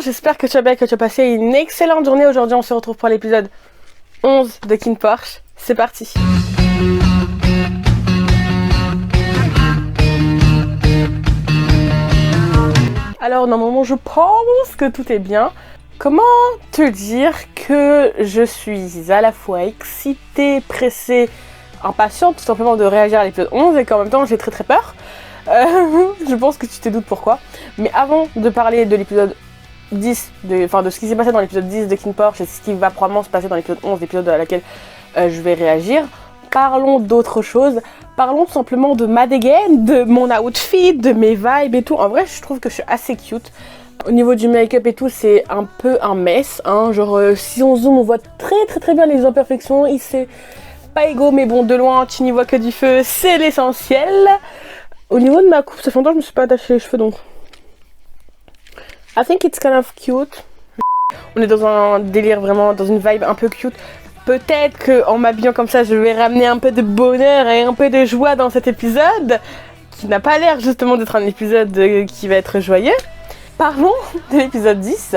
j'espère que tu vas bien, que tu as passé une excellente journée. Aujourd'hui, on se retrouve pour l'épisode 11 de Kin Porsche. C'est parti. Alors, normalement, je pense que tout est bien. Comment te dire que je suis à la fois excitée, pressée, impatiente tout simplement de réagir à l'épisode 11 et qu'en même temps, j'ai très très peur. Je pense que tu te doutes pourquoi. Mais avant de parler de l'épisode 10, de ce qui s'est passé dans l'épisode 10 de Kin Porsche et ce qui va probablement se passer dans l'épisode 11, l'épisode à laquelle je vais réagir, parlons d'autre chose. Parlons tout simplement de ma dégaine, de mon outfit, de mes vibes et tout. En vrai, je trouve que je suis assez cute. Au niveau du make-up et tout, c'est un peu un mess, hein. Genre, si on zoome, on voit très bien les imperfections. C'est pas égaux, mais bon, de loin, tu n'y vois que du feu, c'est l'essentiel. Au niveau de ma coupe, ça fait longtemps que je me suis pas attaché les cheveux, donc I think it's kind of cute. On est dans un délire vraiment, dans une vibe un peu cute. Peut-être qu'en m'habillant comme ça, je vais ramener un peu de bonheur et un peu de joie dans cet épisode, qui n'a pas l'air justement d'être un épisode qui va être joyeux. Parlons de l'épisode 10.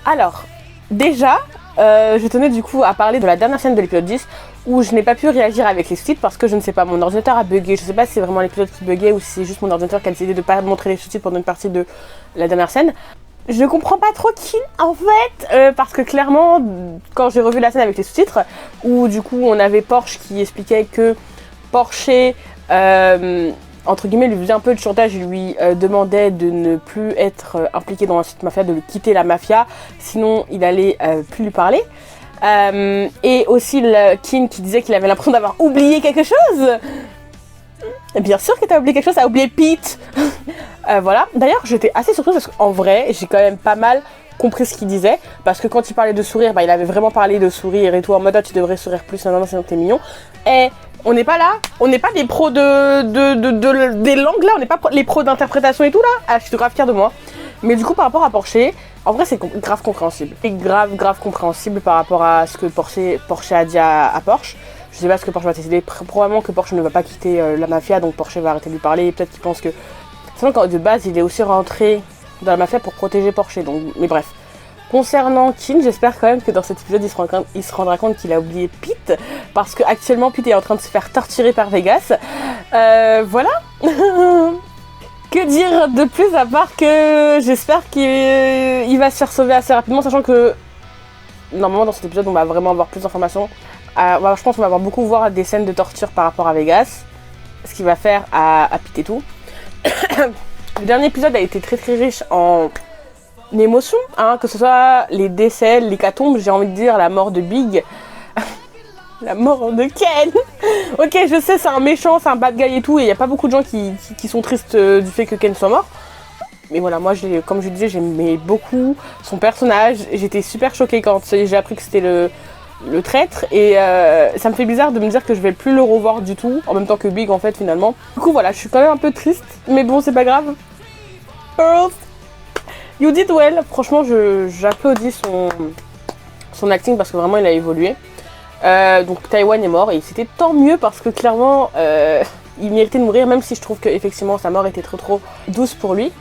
Alors, déjà, je tenais du coup à parler de la dernière scène de l'épisode 10, où je n'ai pas pu réagir avec les sous-titres parce que je ne sais pas, mon ordinateur a bugué. Je sais pas si c'est vraiment l'épisode qui buguait ou si c'est juste mon ordinateur qui a décidé de pas montrer les sous-titres pendant une partie de la dernière scène. Je comprends pas trop qui en fait, parce que clairement, quand j'ai revu la scène avec les sous-titres, où du coup on avait Porsche qui expliquait que Porsche, entre guillemets, lui faisait un peu de chantage, il lui demandait de ne plus être impliqué dans cette mafia, de quitter la mafia, sinon il allait plus lui parler. Et aussi le Kin qui disait qu'il avait l'impression d'avoir oublié quelque chose. Bien sûr que t'as oublié quelque chose, t'as oublié Pete. Voilà, d'ailleurs j'étais assez surprise parce qu'en vrai j'ai quand même pas mal compris ce qu'il disait, parce que quand il parlait de sourire, il avait vraiment parlé de sourire et tout, en mode tu devrais sourire plus, non, sinon t'es mignon. Et on n'est pas là, on n'est pas des pros des langues là, on n'est pas les pros d'interprétation et tout là. Ah, je suis grave fière de moi. Mais du coup par rapport à Porsche, en vrai c'est grave compréhensible. Et grave compréhensible par rapport à ce que Porsche a dit à Porsche. Je sais pas ce que Porsche va décider, probablement que Porsche ne va pas quitter la mafia, donc Porsche va arrêter de lui parler, peut-être qu'il pense que... C'est vrai qu'en de base il est aussi rentré dans la mafia pour protéger Porsche, donc... Mais bref. Concernant Kin, j'espère quand même que dans cet épisode il se rendra compte qu'il a oublié Pete, parce qu'actuellement Pete est en train de se faire torturer par Vegas. Voilà. Que dire de plus à part que j'espère qu'il va se faire sauver assez rapidement, sachant que normalement dans cet épisode on va vraiment avoir plus d'informations. Je pense qu'on va avoir beaucoup voir des scènes de torture par rapport à Vegas, ce qu'il va faire à Pete et tout. Le dernier épisode a été très riche en émotions, hein, que ce soit les décès, l'hécatombe, j'ai envie de dire la mort de Big, la mort de Ken. Ok, je sais, c'est un méchant, c'est un bad guy et tout, et il n'y a pas beaucoup de gens qui sont tristes du fait que Ken soit mort. Mais voilà, moi, comme je disais, j'aimais beaucoup son personnage. J'étais super choquée quand j'ai appris que c'était le traître, et ça me fait bizarre de me dire que je vais plus le revoir du tout, en même temps que Big en fait finalement. Du coup voilà, je suis quand même un peu triste, mais bon c'est pas grave. Pearl, you did well. Franchement j'applaudis son acting parce que vraiment il a évolué. Donc Taïwan est mort et c'était tant mieux parce que clairement il méritait de mourir, même si je trouve que effectivement sa mort était trop douce pour lui.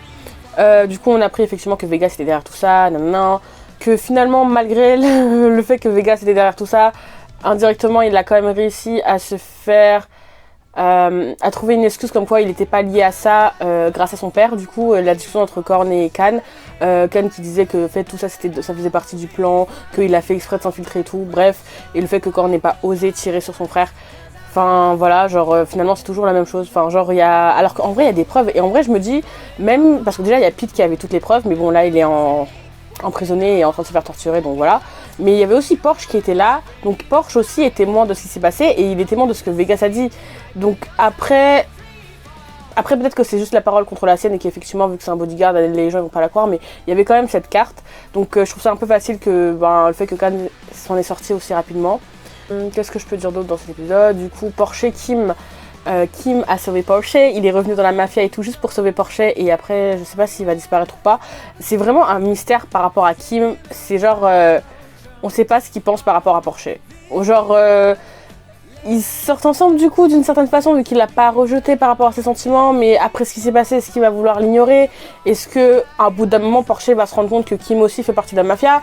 Du coup on a appris effectivement que Vegas était derrière tout ça, nanana. Que finalement, malgré le fait que Vegas était derrière tout ça, indirectement, il a quand même réussi à se faire... à trouver une excuse comme quoi il n'était pas lié à ça grâce à son père. Du coup, la discussion entre Korn et Khan. Khan qui disait que fait, tout ça, ça faisait partie du plan, qu'il a fait exprès de s'infiltrer et tout. Bref, et le fait que Korn n'ait pas osé tirer sur son frère. Enfin, voilà, genre, finalement, c'est toujours la même chose. Enfin, genre, il y a... Alors qu'en vrai, il y a des preuves. Et en vrai, je me dis, même... Parce que déjà, il y a Pete qui avait toutes les preuves, mais bon, là, il est emprisonné et en train de se faire torturer, donc voilà. Mais il y avait aussi Porsche qui était là, donc Porsche aussi est témoin de ce qui s'est passé et il est témoin de ce que Vegas a dit. Donc après peut-être que c'est juste la parole contre la sienne et qu'effectivement vu que c'est un bodyguard, les gens ne vont pas la croire, mais il y avait quand même cette carte. Donc je trouve ça un peu facile que le fait que Khan s'en est sorti aussi rapidement. Qu'est-ce que je peux dire d'autre dans cet épisode? Du coup, Porsche, Kim a sauvé Porsche, il est revenu dans la mafia et tout juste pour sauver Porsche et après je sais pas s'il va disparaître ou pas. C'est vraiment un mystère par rapport à Kim, c'est genre on sait pas ce qu'il pense par rapport à Porsche. Genre ils sortent ensemble du coup d'une certaine façon, vu qu'il l'a pas rejeté par rapport à ses sentiments, mais après ce qui s'est passé, est-ce qu'il va vouloir l'ignorer? Est-ce que à bout d'un moment Porcher va se rendre compte que Kim aussi fait partie de la mafia?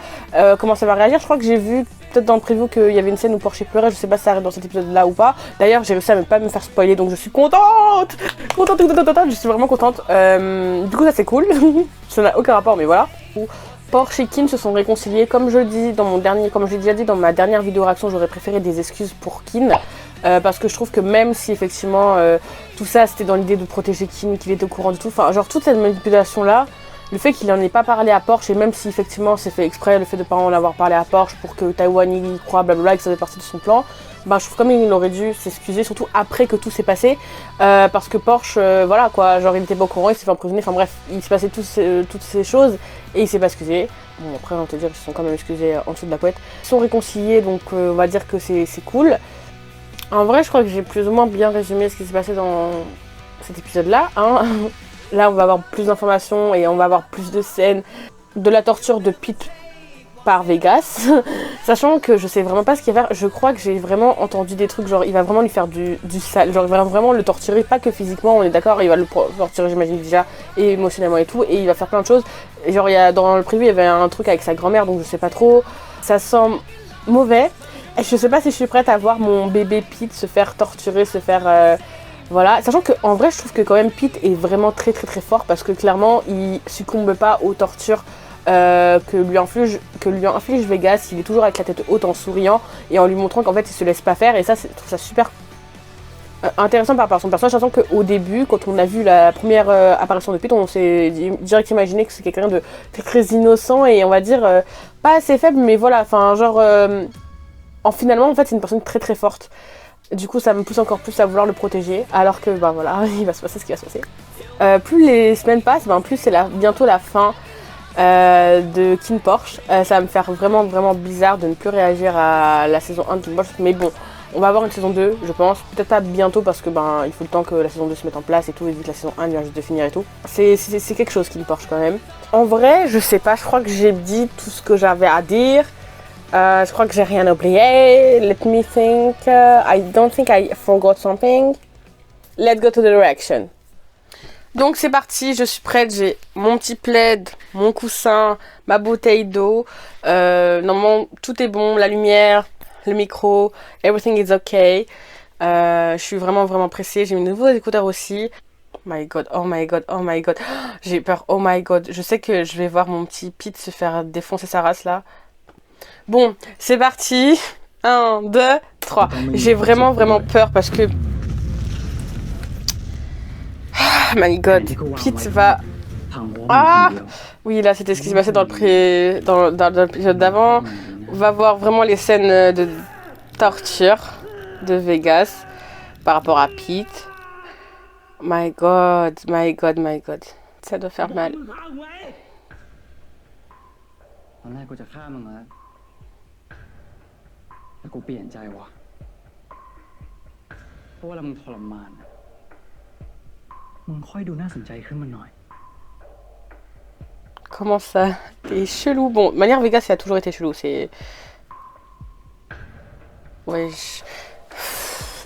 Comment ça va réagir? Je crois que j'ai vu peut-être dans le preview qu'il y avait une scène où Porcher pleurait, je sais pas si ça arrive dans cet épisode là ou pas. D'ailleurs j'ai réussi à ne pas me faire spoiler, donc je suis contente, je suis vraiment contente. Du coup ça c'est cool, ça n'a aucun rapport mais voilà. Porsche et Kim se sont réconciliés, comme je l'ai déjà dit dans ma dernière vidéo réaction, j'aurais préféré des excuses pour Kim, parce que je trouve que même si effectivement tout ça c'était dans l'idée de protéger Kim, qu'il était au courant de tout, enfin genre toute cette manipulation là, le fait qu'il n'en ait pas parlé à Porsche, et même si effectivement c'est fait exprès, le fait de ne pas en avoir parlé à Porsche pour que Taïwan y croit, blablabla, et que ça fait partie de son plan, bah, je trouve comme il aurait dû s'excuser, surtout après que tout s'est passé, parce que Porsche, voilà quoi, genre il était pas au courant, il s'est fait emprisonner, enfin bref, il s'est passé toutes ces choses, et il s'est pas excusé. Bon après on va te dire qu'ils se sont quand même excusés en dessous de la couette. Ils sont réconciliés, donc on va dire que c'est cool. En vrai je crois que j'ai plus ou moins bien résumé ce qui s'est passé dans cet épisode là, hein. Là on va avoir plus d'informations et on va avoir plus de scènes de la torture de Pete par Vegas, sachant que je sais vraiment pas ce qu'il va faire. Je crois que j'ai vraiment entendu des trucs genre il va vraiment lui faire du sale, genre il va vraiment le torturer, pas que physiquement, on est d'accord, il va le torturer j'imagine déjà, et émotionnellement et tout, et il va faire plein de choses. Et genre dans le prévu il y avait un truc avec sa grand-mère, donc je sais pas trop, ça sent mauvais, et je sais pas si je suis prête à voir mon bébé Pete se faire torturer, se faire... Voilà, sachant que en vrai je trouve que quand même Pete est vraiment très fort, parce que clairement il succombe pas aux tortures que lui inflige Vegas. Il est toujours avec la tête haute en souriant et en lui montrant qu'en fait il se laisse pas faire, et ça je trouve ça super intéressant par rapport à son personnage, sachant qu'au début quand on a vu la première apparition de Pete, on s'est direct imaginé que c'est quelqu'un de très innocent et on va dire pas assez faible, mais voilà, enfin genre finalement en fait c'est une personne très forte. Du coup, ça me pousse encore plus à vouloir le protéger, alors que, bah voilà, il va se passer ce qui va se passer. Plus les semaines passent, plus c'est bientôt la fin de Kim Porsche. Ça va me faire vraiment bizarre de ne plus réagir à la saison 1 de Kim Porsche, mais bon, on va avoir une saison 2, je pense. Peut-être pas bientôt, parce que il faut le temps que la saison 2 se mette en place et tout, et vu que la saison 1 vient juste de finir et tout. C'est quelque chose, Kim Porsche, quand même. En vrai, je sais pas, je crois que j'ai dit tout ce que j'avais à dire. Je crois que j'ai rien oublié. Let me think. I don't think I forgot something. Let's go to the reaction. Donc c'est parti, je suis prête. J'ai mon petit plaid, mon coussin, ma bouteille d'eau. Normalement tout est bon, la lumière, le micro, everything is okay. Je suis vraiment pressée. J'ai mes nouveaux écouteurs aussi. Oh my god, oh my god, oh my god. J'ai peur, oh my god. Je sais que je vais voir mon petit Pete se faire défoncer sa race là. Bon, c'est parti. 1, 2, 3. J'ai vraiment peur parce que... Oh my god, Pete va... Ah oui, là c'était ce qui s'est passé dans l'épisode d'avant. On va voir vraiment les scènes de torture de Vegas par rapport à Pete. My god. Ça doit faire mal. Comment ça? T'es chelou. Bon, de manière Vegas, ça a toujours été chelou. C'est... Wesh.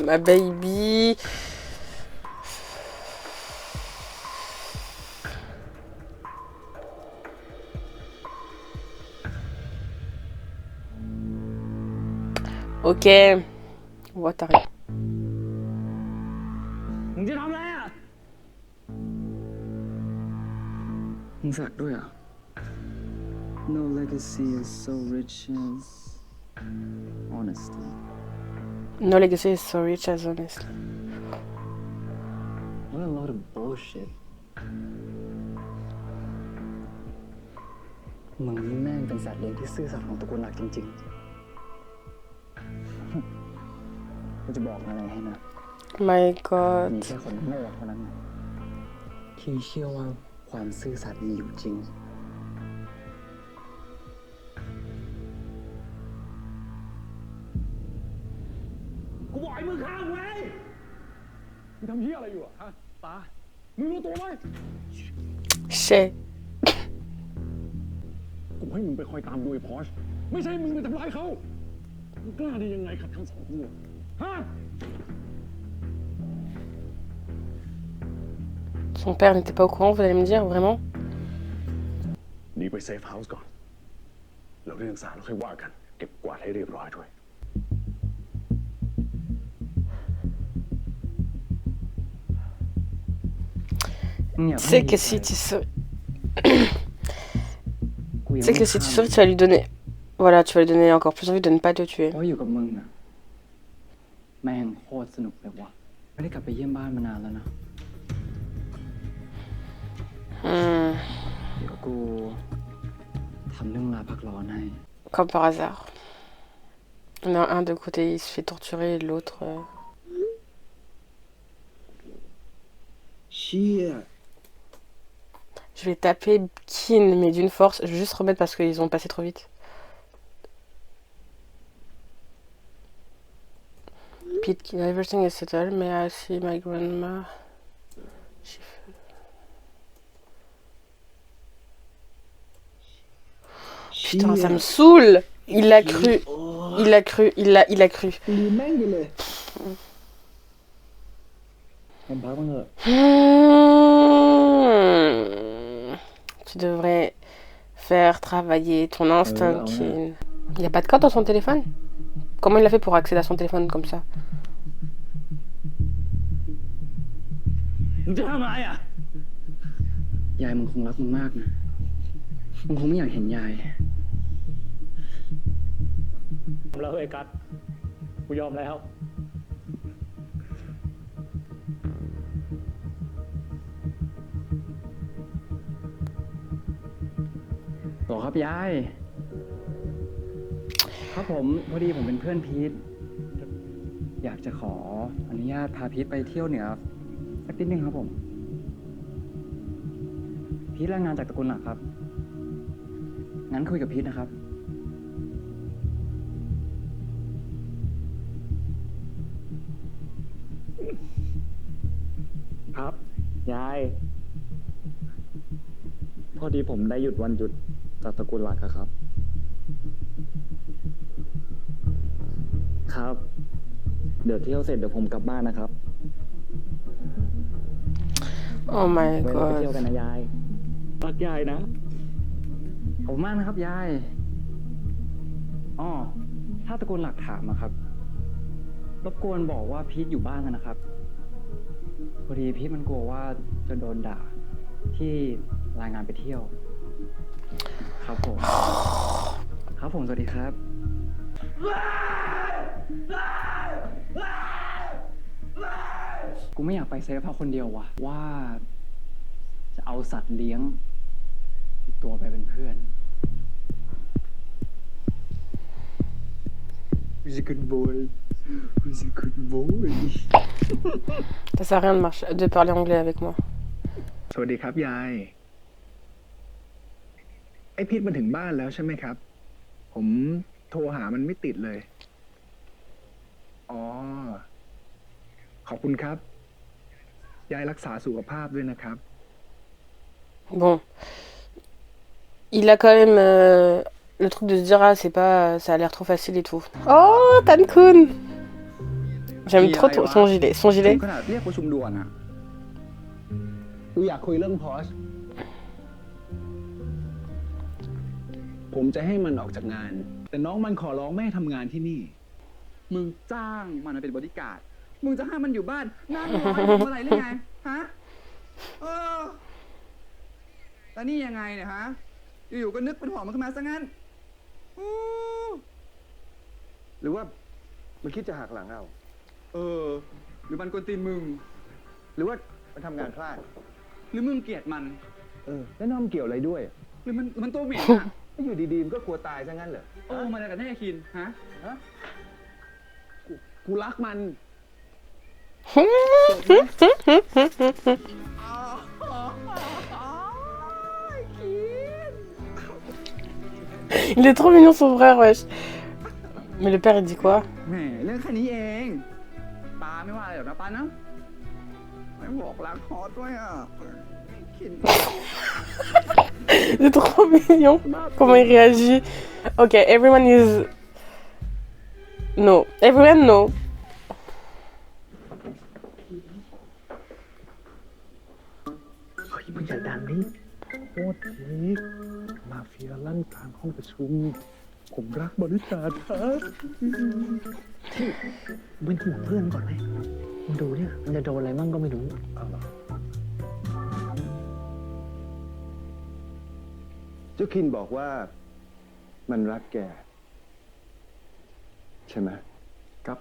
Ma baby. Ok. What t'arrêtes. No legacy is so rich as honesty. No legacy is so rich as honesty. What a load of bullshit. มึงนี่แม่งเป็นสัตว์เลี้ยงที่ซื่อสัตย์ของตระกูลหลักจริงๆกูจะบอกอะไรให้นะ My god. มีแค่คนโง่เท่านั้นที่เชื่อว่าความซื่อสัตย์มีอยู่จริงกูบอกให้มึงฆ่ากูไงมึงทำเหี้ยอะไรอยู่อะฮะตามึงรู้ตัวไหม Shit. กูให้มึงไปคอยตามดูไอ้พอชไม่ใช่มึงไปทำร้ายเขามึงกล้าได้ยังไงขัดคำสั่งกู Son père n'était pas au courant, vous allez me dire, vraiment? หนีไปเซฟเฮาส์ก่อน แล้วเรื่องศาลเราค่อยว่ากัน เก็บกวาดให้เรียบร้อยด้วย Tu sais que si tu souris... Tu sais que si tu souris, tu vas lui donner... Voilà, tu vas lui donner encore plus envie de ne pas te tuer. เพราะอยู่กับมึงอะแม่งโคตรสนุกเลยวะไม่ได้กลับไปเยี่ยมบ้านมานานแล้วนะ เดี๋ยวกูทำเรื่องลาพักร้อนให้ Comme par hasard. On a un de côté, il se fait torturer, et l'autre... เชี่ย Je vais taper Kin, mais d'une force. Je vais juste remettre parce qu'ils ont passé trop vite. Pete, everything is settled, may I see my grandma? Putain, ça me saoule! Il l'a cru. Il l'a cru. Il a cru. ลืมแม่งไปเลยมันพักมันเถอะ Tu devrais faire travailler ton instinct, Kin. Il n'y a pas de code dans son téléphone? Comment il a fait pour accéder à son téléphone comme ça? มึงจะทำอะไรอ่ะ ยายมึงคงรักมึงมากนะมึงคงไม่อยากเห็นยาย แล้วไอ้กัสกูยอมแล้ว หรอครับยาย ครับผมพอดีผมเป็นเพื่อนพีทอยากจะขออนุญาตพาพีทไปเที่ยวเหนือสักนิดนึงครับผม พีทรายงานจากตระกูลหลักครับ งั้นคุยกับพีทนะครับ ครับ ยาย พอดีผมได้หยุดวันหยุดจากตระกูลหลักอะครับ ครับ เดี๋ยวเที่ยวเสร็จเดี๋ยวผมกลับบ้านนะครับ Oh my ไว้เราไปเที่ยว god. กันนะยายรักยายนะ ขอบคุณมากนะครับยายอ้อถ้าตระกูลหลักถามนะครับ รบกวนบอกว่าพีทอยู่บ้านนะครับ พอดีพีทมันกลัวว่าจะโดนด่าที่รายงานไปเที่ยว ครับผม ครับผมสวัสดีครับ กูไม่อยากไปเซฟเฮาส์คนเดียวว่ะ ว่าจะเอาสัตว์เลี้ยงอีกตัวไปเป็นเพื่อน Who's a good boy? Who's a good boy? Ça sert à rien de parler anglais avec moi. สวัสดีครับยาย ไอพีทมาถึงบ้านแล้วใช่ไหมครับ ผมโทรหามันไม่ติดเลย อ๋อ ขอบคุณครับ ยายรักษาสุขภาพด้วยนะครับ Bon. Il a quand même le truc de se dire, ah, c'est pas... Ça a l'air trop facile et tout. Oh, Tankun! J'aime trop son gilet. Son ถึ gilet. งขนาดเรียกประชุมด่วนอ่ะ กูอยากคุยเรื่องพอชผมจะให้มันออกจากงาน แต่น้องมันขอร้องไม่ให้ทำงานที่นี่ มึงจ้างมันมาเป็นบอดี้การ์ด มึงจะให้มันอยู่บ้านนั่งรอให้ทำอะไรหรือไง ฮะ แล้วนี่ยังไงเนี่ยฮะ อยู่ๆก็นึกเป็นห่วงมันขึ้นมาซะงั้น หรือว่ามันคิดจะหักหลังเอา หรือมันกวนตีนมึง หรือว่ามันทำงานพลาด หรือมึงเกลียดมัน แล้วน้องเกี่ยวอะไรด้วย หรือมันตัวเหม็นอ่ะ ถ้าอยู่ดีๆมันก็กลัวตายซะงั้นเหรอ มันอะไรกันแน่คิน ฮะ กูรักมัน Il est trop mignon son frère, wesh. Mais le père il dit quoi? แหมเรื่องแค่นี้เองป้าไม่ว่าอะไรหรอกนะป้านะไม่บอกรักฮอตด้วยอ่ะคิน C'est trop mignon. Comment il réagit? Ok, everyone is... No. Everyone no. อย่าดันนี่โคตรทีมาเฟียลั่นกลางห้องประชุม ผมรักบริการครับเป็นห่วงเพื่อนก่อนไหมมึงดูเนี่ยมันจะโดนอะไรมั่งก็ไม่รู้เอาเหรอ เจ้าคินบอกว่ามันรักแก ใช่ไหม ครับ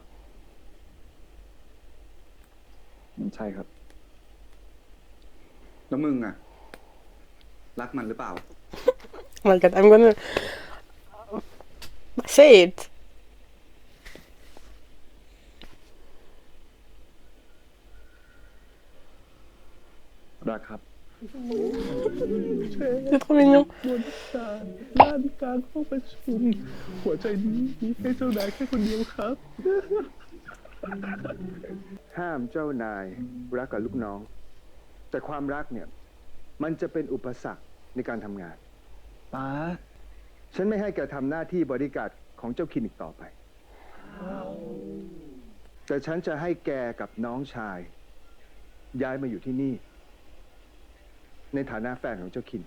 มันใช่ครับ แล้วมึงอะรักมันหรือเปล่า Oh my god, I'm gonna say it. รักครับ C'est trop mignon. บริการลั่นกลางห้องประชุม หัวใจนี้มีให้เจ้านายแค่คนเดียวครับ ห้ามเจ้านายรักกับลูกน้อง แต่ความรักเนี่ย มันจะเป็นอุปสรรคในการทำงาน ป้า ฉันไม่ให้แกทำหน้าที่บริการของเจ้าคินอีกต่อไป แต่ฉันจะให้แกกับน้องชาย ย้ายมาอยู่ที่นี่ ในฐานะแฟนของเจ้าคิน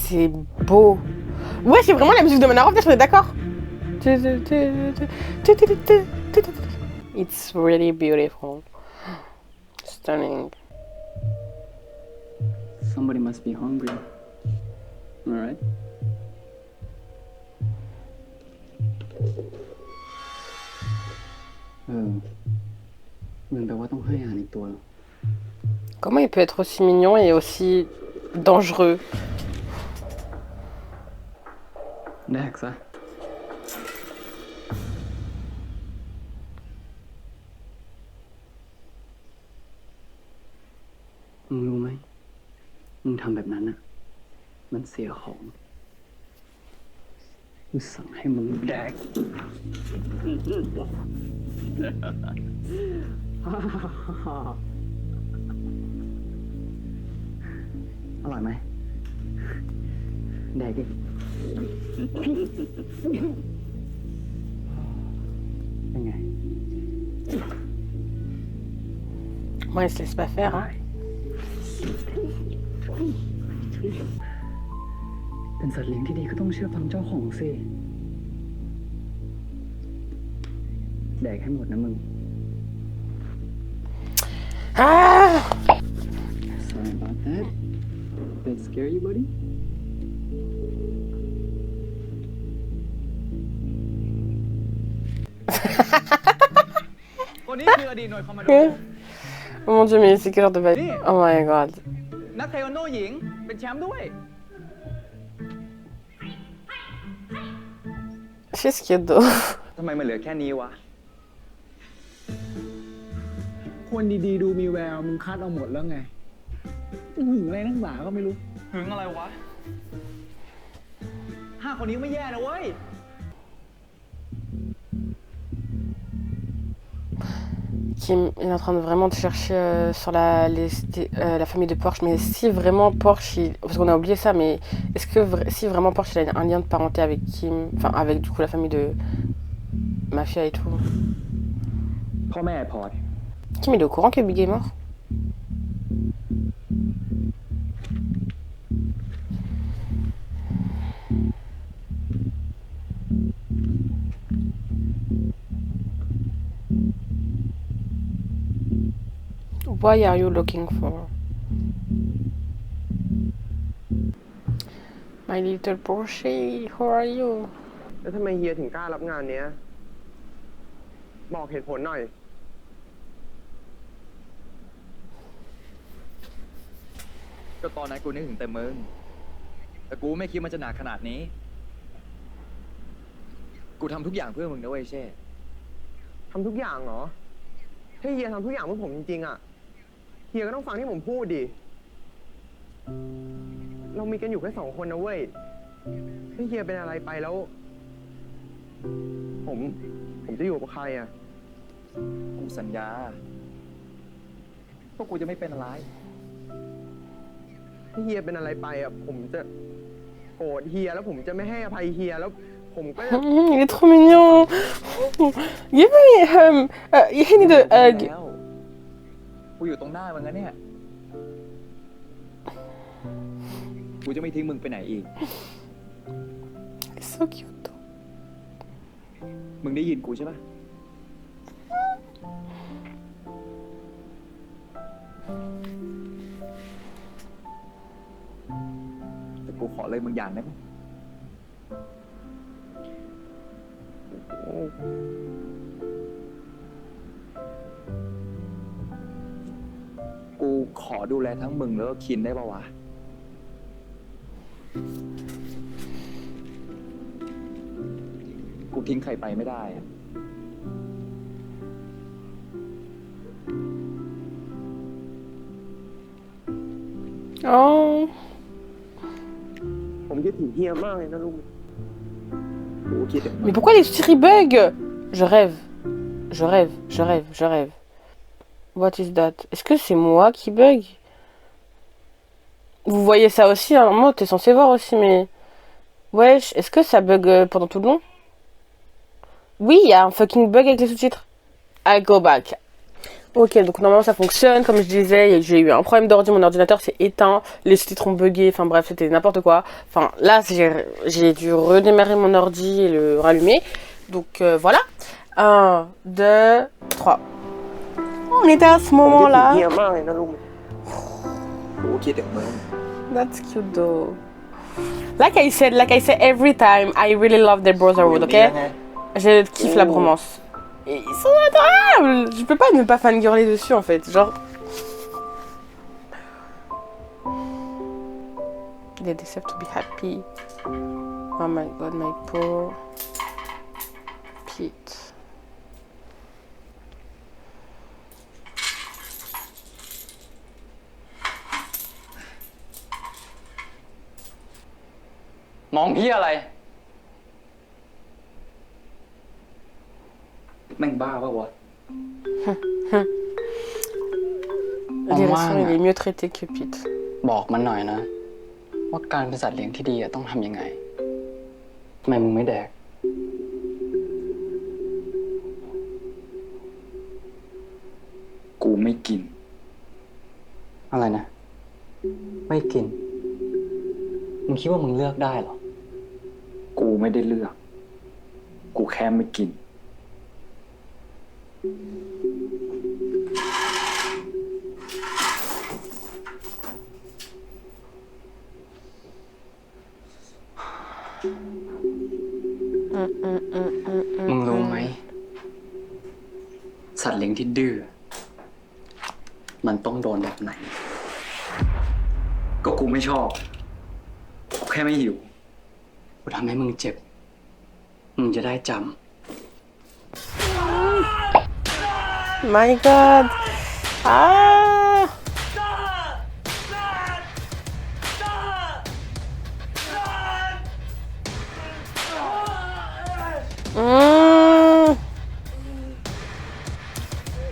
C'est beau. Ouais, c'est vraiment la musique de Manor of Death, on est d'accord? It's really beautiful. Stunning. Somebody must be hungry. Alright. มันแปลว่าต้องให้อาหารอีกตัว Comment il peut être aussi mignon et aussi dangereux? แดกซะ มึงรู้ไหม มึงทำแบบนั้นน่ะ มันเสียของกูสั่งให้มึงแดก อร่อยไหม แดกดิ เป็นไง Moi, il se laisse pas faire, hein. เป็นสัตว์เลี้ยงที่ดีก็ต้องเชื่อฟังเจ้าของสิ แดกให้หมดนะมึง Ah! Sorry about that. Did it scare you, buddy? คนนี้คืออดีตหน่วยคอมมานโด Oh mon dieu, mais c'est quelle heure de balle? Oh my god. นักเทควันโดหญิง เป็นแชมป์ด้วย Qu'est-ce qu'il y a d'autre? ทำไมมันเหลือแค่นี้วะ คนดีๆดูมีแวว มึงคัดเอาหมดแล้วไงหึงอะไรนักหนาก็ไม่รู้ หึงอะไรวะ 5 คนนี้ไม่แย่นะเว้ย Kim est en train de vraiment de chercher sur la famille de Porsche. Mais si vraiment Porsche, parce qu'on a oublié ça, mais est-ce que si vraiment Porsche il a un lien de parenté avec Kim, enfin avec du coup la famille de Mafia et tout. พ่อแม่พอด Kim il est au courant que Big est mort? Why are you looking for? My little Porsche, how are you? แล้วทำไมเฮียถึงกล้ารับงานเนี้ย บอกเหตุผลหน่อย ก็ตอนนั้นกูนึกถึงแต่มึง แต่กูไม่คิดมันจะหนักขนาดนี้ กูทำทุกอย่างเพื่อมึงนะเว้ยเช่ ทำทุกอย่างเหรอ ถ้าเฮียทำทุกอย่างเพื่อผมจริงๆอะเฮียก็ต้องฟังที่ผมพูดดิ เรามีกันอยู่แค่2 คนนะเว้ย ถ้าเฮียเป็นอะไรไปแล้ว ผมจะอยู่กับใครอะ กูสัญญาพวกกูจะไม่เป็นอะไร ถ้าเฮียเป็นอะไรไปอะผมจะ โกรธเฮียแล้วผมจะไม่ให้อภัยเฮียแล้วผมก็จะ Il est trop mignon. Give me you need a hug. แล้วกูอยู่ตรงหน้ามึงนะเนี่ย กูจะไม่ทิ้งมึงไปไหนอีก It's so cute. มึงได้ยินกูใช่ปะแต่กูขอเลยมึงอย่างได้ไหมกูขอดูแลทั้งมึงแล้วก็คินได้ปะวะ กูทิ้งใครไปไม่ได้อะ Oh. ผมคิดถึงเฮียมากเลยนะลุง กูคิดถึง Mais pourquoi les souris bug? Je rêve. Je rêve, je rêve, je rêve. What is that? Est-ce que c'est moi qui bug? Vous voyez ça aussi, hein? Moi, t'es censé voir aussi, mais... Wesh, est-ce que ça bug pendant tout le long? Oui, il y a un fucking bug avec les sous-titres. I go back. Ok, donc normalement ça fonctionne, comme je disais, j'ai eu un problème d'ordi, mon ordinateur s'est éteint, les sous-titres ont bugué, enfin bref, c'était n'importe quoi. Enfin là, j'ai dû redémarrer mon ordi et le rallumer. Donc voilà. 1, 2, 3. On était à ce ผมคิดถึง moment-là. เฮียมากเลยนะลุง กูคิดถึงมึง That's cute though. Like I said every time, I really love their brotherhood, ok? Je kiffe la bromance. Et ils sont adorables! Je peux pas ne pas fangirler dessus en fait, genre... They deserve to be happy. Oh my god, my poor Pete. Mong เหี้ยอะไร แม่งบ้าปะวะ L'irresponsable, il est mieux traité que Pete. บอกมันหน่อยนะ ว่าการเป็นสัตว์เลี้ยงที่ดีอะต้องทำยังไงทำไมมึงไม่แดก กูไม่กิน อะไรนะ ไม่กิน มึงคิดว่ามึงเลือกได้เหรอ กูไม่ได้เลือก กูแค่ไม่กิน มึงรู้ไหม สัตว์เลี้ยงที่ดื้อมันต้องโดนแบบไหน ก็กูไม่ชอบ กูแค่ไม่หิว กูทำให้มึงเจ็บ มึงจะได้จ My god! Ah!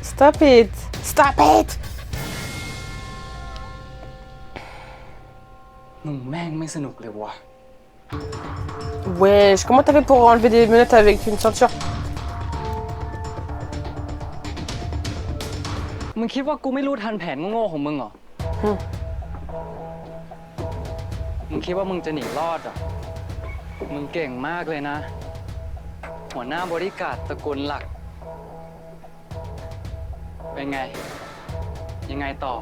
Stop it! Stop it! ำมึงแม่งไม่สนุกเลยวะ Wesh, comment t'as fait pour enlever des menottes avec une ceinture? มึงคิดว่ากูไม่รู้ทันแผนโง่ๆของมึงเหรอ มึงคิดว่ามึงจะหนีรอดเหรอ มึงเก่งมากเลยนะ หัวหน้าบริการดตระกูลหลัก เป็นไง ยังไงต่อ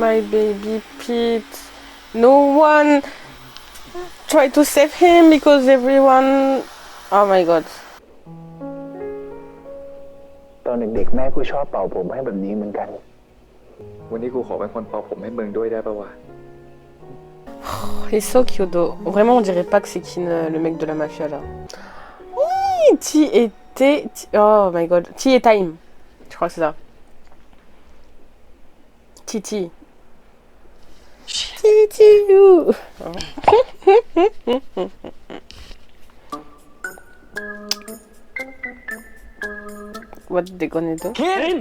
My baby Pete. No one tried to save him because everyone... Oh my god. ตอนเด็กๆแม่กูชอบเป่าผมให้แบบนี้เหมือนกัน วันนี้กูขอเป็นคนเป่าผมให้มึงด้วยได้ปะวะ Il est so cute though. Vraiment on dirait pas que c'est Kin, le mec de la mafia là. Oui, T était... Oh my god. T et Time. Je crois que c'est ça. Titi. Titi you. What they gonna do? คิน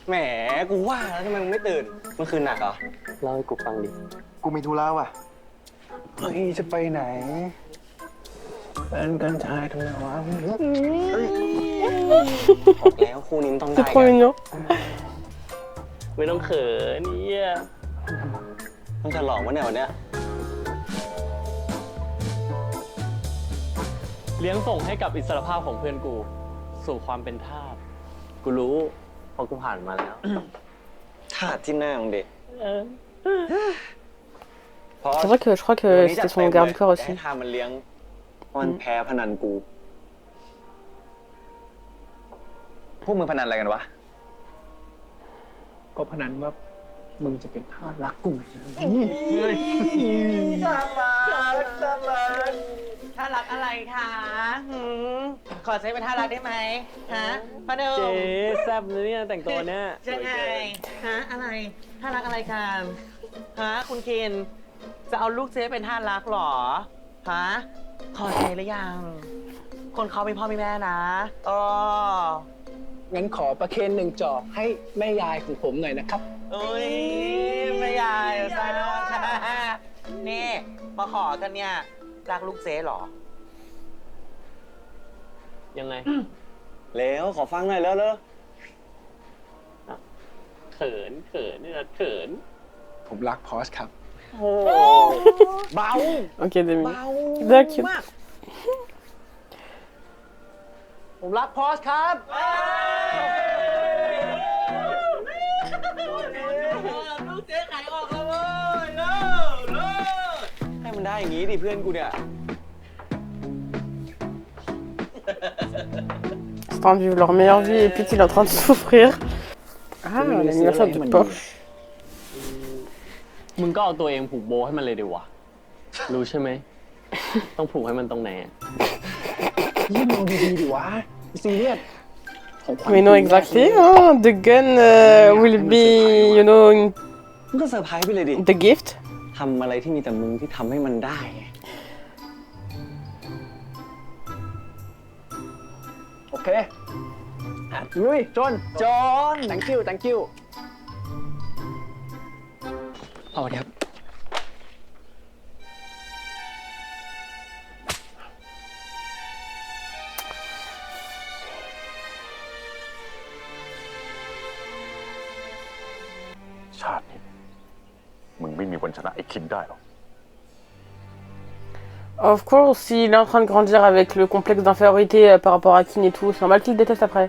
แหมกูว่าแล้วทำไมมึงไม่ตื่นเมื่อคืนหนักเหรอเล่าให้กูฟังดิ กูมีธุระว่ะ เฮ้ย จะไปไหน เป็นกันชายทำไมวะ บอกแล้วคู่นี้มันต้องได้ C'est กั trop mignon. ไม่ต้องเขินเนี่ยต้องฉลองวะเนี่ยวันเนี้ยเลี้ยงส่งให้กับอิสรภาพของเพื่อนกู สู่ความเป็นทาสกูรู้เพราะกูผ่านมาแล้ว ทาสที่หน้าของเด็ก C'est vrai que je crois que c'était son garde du corps ให้ aussi. ทามันเลี้ยงมันแพ้พนันกู พวกมึงพนันอะไรกันวะ ก็พนันว่ามึงจะเป็นทาสรักกู ถ้ารักอะไรคะขอใช้เป็นท่ารักได้ไหมฮะพะเดิม เจ๊แซ่บนะเนี่ยแต่งตัวเนี่ย ยังไงฮะอะไรท่ารักอะไรกันฮะคุณเคนจะเอาลูกเจ๊เป็นท่ารักเหรอฮะขอใช้หรือยัง คนเขาเป็นพ่อมีแม่นะอ๋อ งั้นขอประเคน1 จอกให้แม่ยายของผมหน่อยนะครับ อุ้ยไม่ยายซะค่ะนี่มาขอกันเนี่ยรักลูกเจ๊เหรอ ยังไง แล้วขอฟังหน่อยแล้วเขินเนี่ยเขิน ผมรักพอสครับ โอ้เบา Ok, Demi. เบา D'accord. มาก ผมรักพอสครับ ลูกเจ๊ขายออกแล้วเว้ยเลิศ ให้มันได้อย่างนี้ดิเพื่อนกูเนี่ย C'est en train de vivre leur meilleure vie et puis il est en train de souffrir. Ah, l'anniversaire de Porsche. มึงก็เอาตัวเองผูกโบให้มันเลยดีวะ รู้ใช่ไหม ต้องผูกให้มันตรงไหนอะ ยิ่งมองดีๆดิวะซีเรียส We know exactly, huh? The gun will be, you know, มึงก็เซอร์ไพรส์ไปเลยดิ the gift. ทำอะไรที่มีแต่มึงที่ทำให้มันได้ไง โอเคลุยจน thank you thank you เอาเดี๋ยว ชาตินี้มึงไม่มีวันชนะไอ้คินได้หรอก Of course, s'il est en train de grandir avec le complexe d'infériorité par rapport à Kin et tout, c'est normal qu'il le déteste après.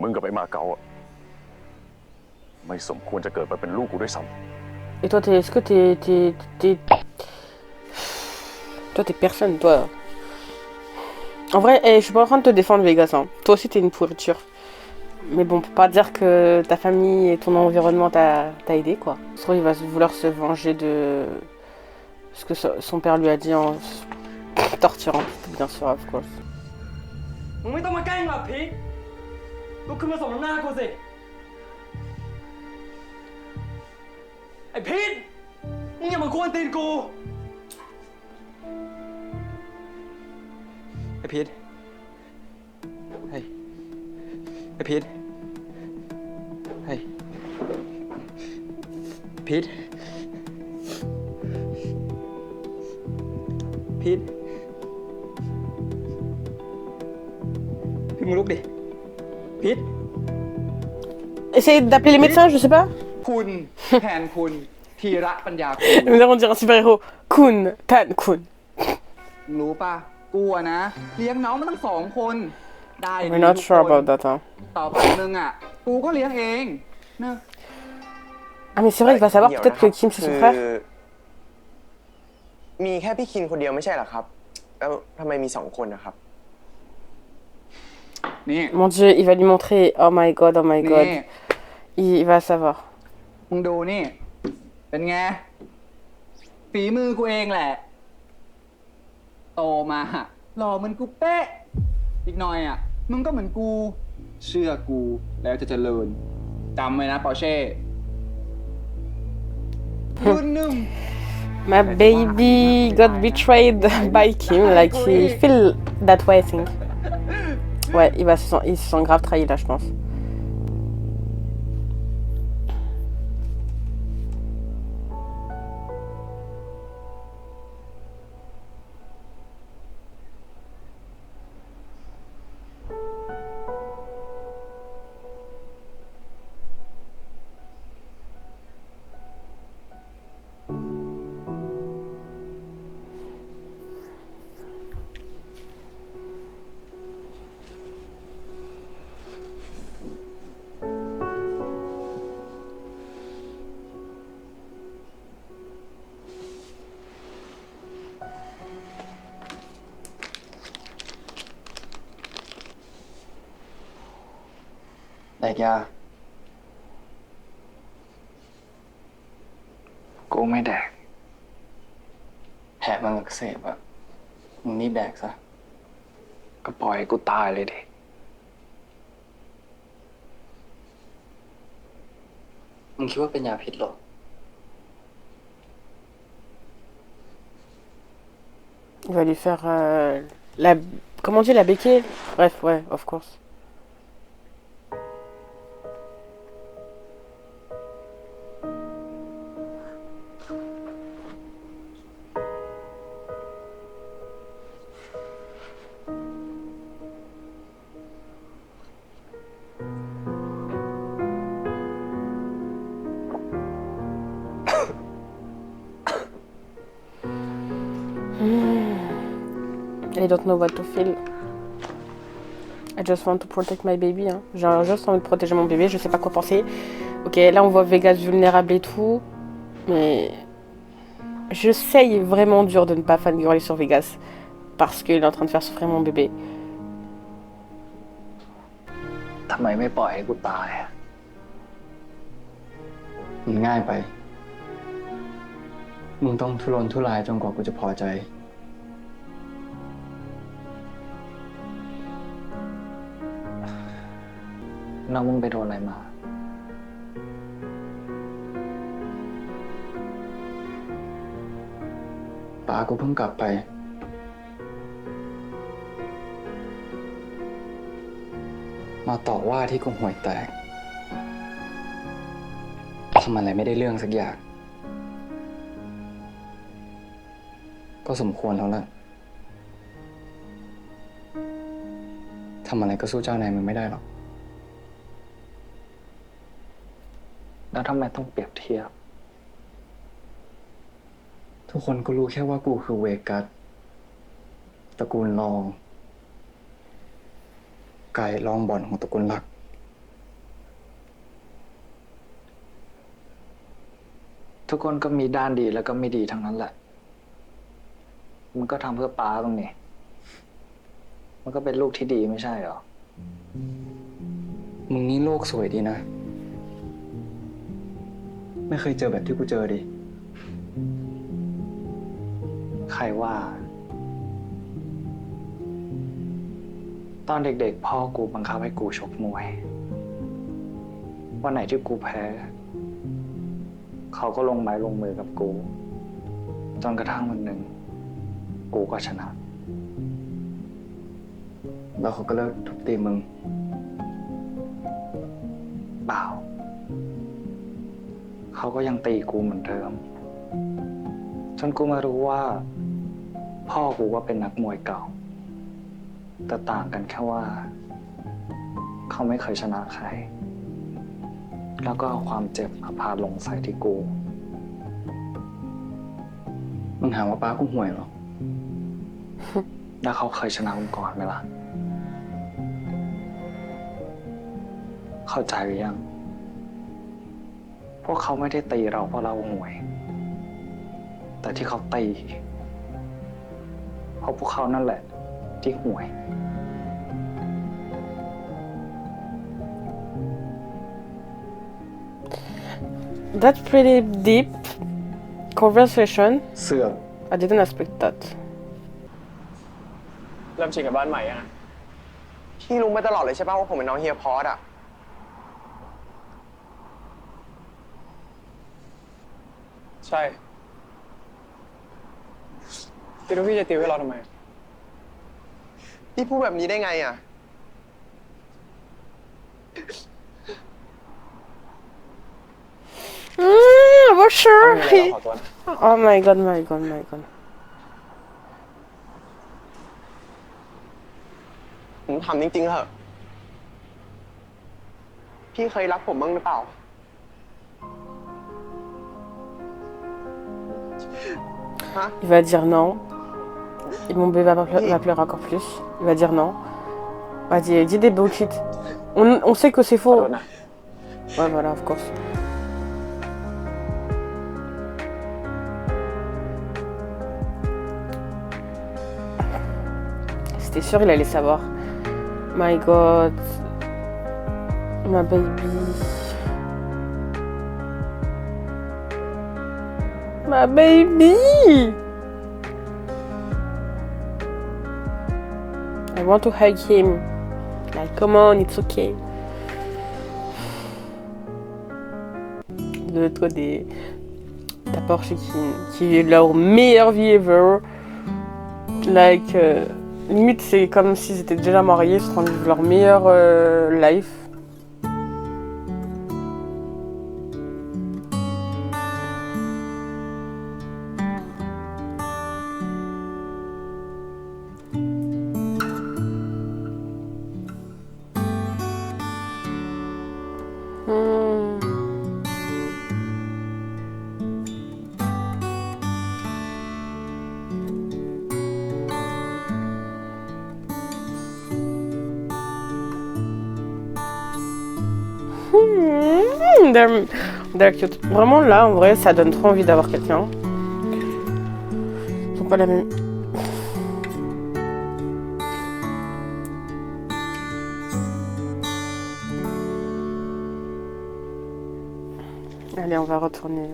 มึงกับไอ้มาเก๊าอะไม่สมควรจะเกิดมาเป็นลูกกูด้วยซ้ Et toi, est-ce que t'es... Toi, t'es personne, toi. En vrai, je suis pas en train de te défendre, Vegas. Hein. Toi aussi, t'es une pourriture. Mais bon, on peut pas dire que ta famille et ton environnement t'a aidé, quoi. Je trouve qu'il va vouloir se venger de ce que son père lui a dit en torturant, bien sûr, of course. มึงไม่ต้องมาแกล้งหรอกพีคลุกขึ้นมาสมน้ำหน้ากูสิ ไอ้พีทมึงอย่ามากวนตีนกู ไอ้พีทเฮ้ย ไอ้พีทเฮ้ย พีทพีทพี่มึงลุกดิ พีท Essaye d'appeler les médecins, je sais pas. คุณแทนคุณธีระปัญญาคุณ Nous allons dire un super-héros. Kun, Tan, Kun. รู้ป่ะกูอะนะ เลี้ยงน้องมาตั้ง2 คน ได้ We're not sure about that, hein. ต่อไปมึงอ่ะ กูก็เลี้ยงเองนะ Ah, mais c'est vrai, il va savoir peut-être que Kim, c'est son frère. มีแค่พี่คินคนเดียวไม่ใช่เหรอครับ แล้วทำไมมี2 คนนะครับ นี่ Mon dieu, il va lui montrer. Oh my god, oh my นี่ god. Il va savoir. มึงดูนี่ เป็นไง ฝีมือกูเองแหละ โตมาหล่อเหมันกูเป๊ะ อีกหน่อยอ่ะ มึงก็เหมือนกู เชื่อกูแล้วจะเจริญจำไว้นะปอร์เช่รุ่นหนึ่ง My baby got betrayed by Kim, like he feel that way, I think. Ouais, il se sent grave trahi là, je pense.แดกยากูไม่แดกแผลมันอักเสบอะมึงนี่แดกซะก็ปล่อยให้กูตายเลยดิมึงคิดว่าเป็นยาพิษหรอ Il va lui faire la... Comment on dit, la béquille? Bref, ouais, of course. I don't know what to feel. I just want to protect my baby. Hein. J'ai juste envie de protéger mon bébé, je sais pas quoi penser. Ok, là on voit Vegas vulnérable et tout. Mais... J'essaye vraiment dur de ne pas fangirler sur Vegas. Parce qu'il est en train de faire souffrir mon bébé. ทำไมไม่ปล่อยให้กูตายอะมันง่ายไป มึงต้องทุรนทุรายจนกว่ากูจะพอใจ น้องมึงไปโดนอะไรมา ป้ากูเพิ่งกลับไป มาต่อว่าที่กูห่วยแตก ทำอะไรไม่ได้เรื่องสักอย่าง ก็สมควรแล้วล่ะ ทำอะไรก็สู้เจ้านายมึงไม่ได้หรอก แล้วทำไมต้องเปรียบเทียบ ทุกคนก็รู้แค่ว่ากูคือเวกัส ตระกูลรอง ไก่รองบ่อนของตระกูลหลัก ทุกคนก็มีด้านดีแล้วก็ไม่ดีทั้งนั้นแหละ มันก็ทำเพื่อป้าตรงนี้ มันก็เป็นลูกที่ดีไม่ใช่หรอ มึงนี่โลกสวยดีนะ ไม่เคยเจอแบบที่กูเจอดิ ใครว่า ตอนเด็กๆพ่อกูบังคับให้กูชกมวย วันไหนที่กูแพ้ เขาก็ลงไม้ลงมือกับกู จนกระทั่งวันหนึ่งกูก็ชนะ แล้วเขาก็เลิกทุบตีมึง เปล่า เขาก็ยังตีกูเหมือนเดิม จนกูมารู้ว่า พ่อกูก็เป็นนักมวยเก่า แต่ต่างกันแค่ว่า เขาไม่เคยชนะใคร แล้วก็เอาความเจ็บมาพาลงใส่ที่กู มึงหาว่าป้ากูห่วยเหรอ แล้วเขาเคยชนะมึงก่อนไหมล่ะ เข้าใจหรือยัง พวกเขาไม่ได้ตีเราเพราะเราห่วย แต่ที่เขาตี เพราะพวกเขานั่นแหละที่ห่วย That's pretty deep conversation. เสือก I didn't expect that. เริ่มชินกับบ้านใหม่ยัง พี่รู้มาตลอดเลยใช่ป่ะว่าผมเป็นน้องเฮียพอสอ่ะ ใช่คิดว่าพี่จะติวให้เราทำไม พี่พูดแบบนี้ได้ไงอ่ะ For sure. ไม่มีอะไรเราขอตัวนะ Oh my god, my god, my god. ผมถามจริงๆเหอะ พี่เคยรักผมบ้างหรือเปล่า Hein? Il va dire non. Et mon bébé va pleurer encore plus. Il va dire non. Vas-y, dis des bullshit. On sait que c'est faux. Ouais, voilà, of course. C'était sûr, il allait savoir. My god. Ma baby. Ma baby! I want to hug him. Like, come on, it's okay. De l'autre côté, t'as Porsche qui vit leur meilleure vie ever. Like, limite, c'est comme s'ils étaient déjà mariés, ils se rendent leur meilleure life. They're cute. Vraiment là, en vrai, ça donne trop envie d'avoir quelqu'un. Ils sont pas la même. Allez, on va retourner.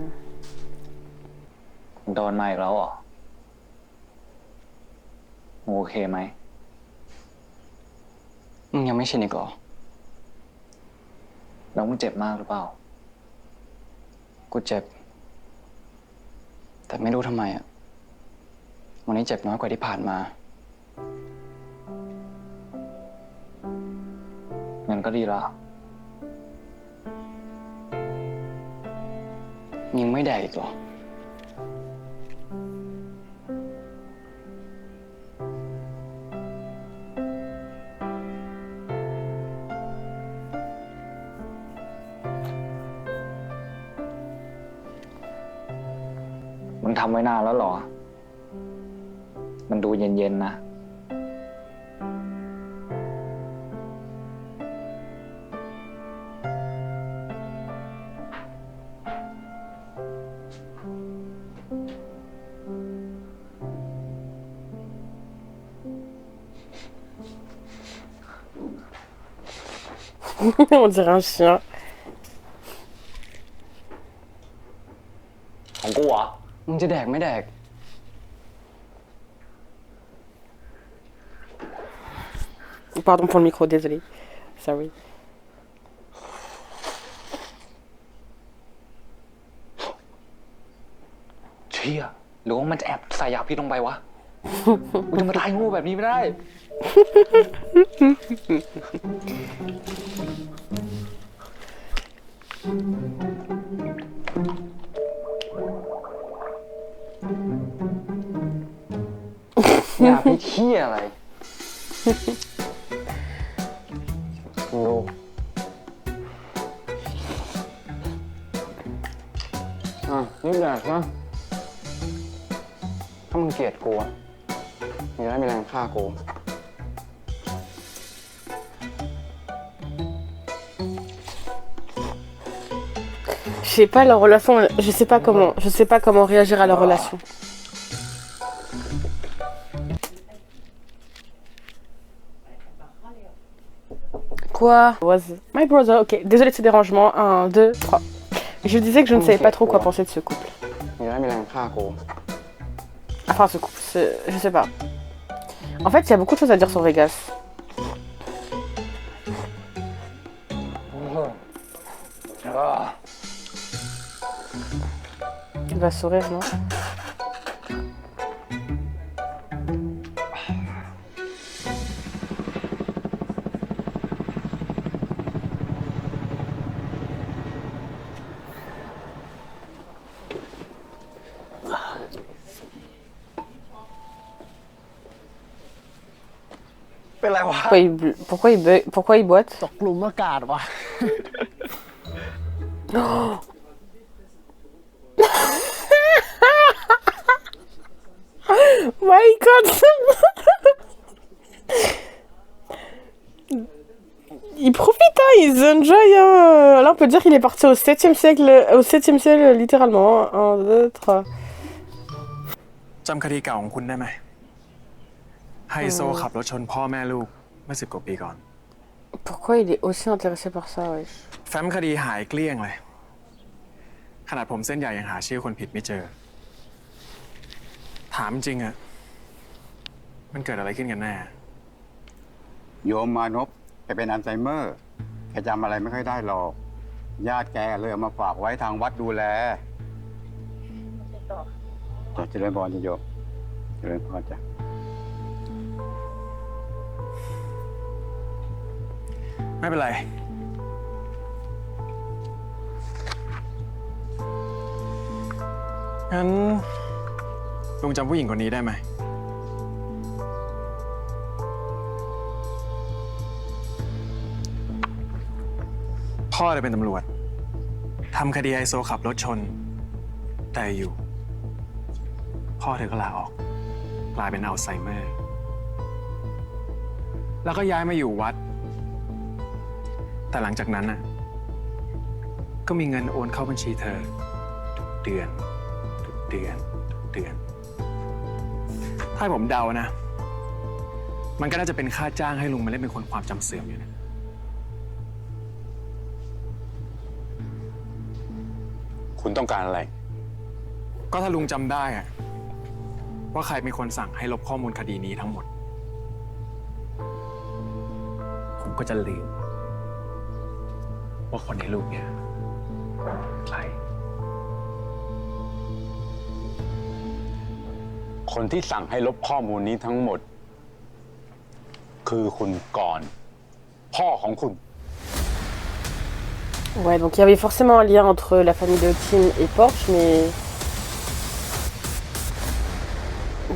โดนมาอีกแล้วเหรอโอเคไหมมึงยังไม่ชินอีกเหรอแล้วมึงเจ็บมากหรือเปล่ากูเจ็บแต่ไม่รู้ทำไมอ่ะวันนี้เจ็บน้อยกว่าที่ผ่านมางั้นก็ดีละยังไม่แดกอีกเหรอมึงทำไว้นานแล้วเหรอมันดูเย็นๆนะOn dirait un chien. ของกูเหรอมึงจะแดกไม่แดก Pardon pour le micro, désolé. Sorry. เชี่ยหรือว่ามันจะแอบใส่ยาพิษลงไปวะ กูจะมาตายงูแบบนี้ไม่ได้ ยาพิษเหี้ยอะไรดูนี่แดกนะถ้ามึงเกลียดกูอ่ะมึงจะได้มีแรงฆ่ากู Je sais pas leur relation, je sais pas comment réagir à leur relation. Quoi? Was my brother? Ok, désolé de ce dérangement. 1, 2, 3. Je disais que je ne savais pas trop quoi penser de ce couple. Enfin, ce couple, je sais pas. En fait, il y a beaucoup de choses à dire sur Vegas. Il va sourire, non? Pourquoi il boite? ตกหลุมอากาศว่ะ My God! Il profite, hein, il enjoy. Hein. Là, on peut dire qu'il est parti au 7e siècle, littéralement. 1, 2, 3. จำคดีเก่าของคุณได้ไหมไฮโซขับรถชนพ่อแม่ลูกเมื่อ10 กว่าปีก่อน Pourquoi il est aussi intéressé par ça, wesh? แฟ้มคดีหายเกลี้ยงเลยขนาดผมเส้นใหญ่ยังหาชื่อคนผิดไม่เจอถามจริงอะมันเกิดอะไรขึ้นกันแน่ โยมมานพแกเป็นอัลไซเมอร์แกจำอะไรไม่ค่อยได้หรอกญาติแกเลยเอามาฝากไว้ทางวัดดูแลจะเจริญพรจ้ะโยมเจริญพรจ้ะ ไม่เป็นไรงั้นลุงจำผู้หญิงคนนี้ได้ไหมพ่อเลยเป็นตำรวจทำคดีไฮโซขับรถชนแต่อยู่พ่อเธอก็ลาออกกลายเป็นอัลไซเมอร์แล้วก็ย้ายมาอยู่วัดแต่หลังจากนั้นน่ะก็มีเงินโอนเข้าบัญชีเธอทุกเดือนถ้าผมเดานะมันก็น่าจะเป็นค่าจ้างให้ลุงมาเล่นเป็นคนความจำเสื่อมอยู่นะคุณต้องการอะไร ก็ถ้าลุงจำได้อะว่าใครเป็นคนสั่งให้ลบข้อมูลคดีนี้ทั้งหมดผมก็จะลืมว่าคนในรูปเนี่ยใคร คนที่สั่งให้ลบข้อมูลนี้ทั้งหมดคือคุณกรณ์พ่อของคุณ Ouais, donc il y avait forcément un lien entre la famille de Kim et Porsche, mais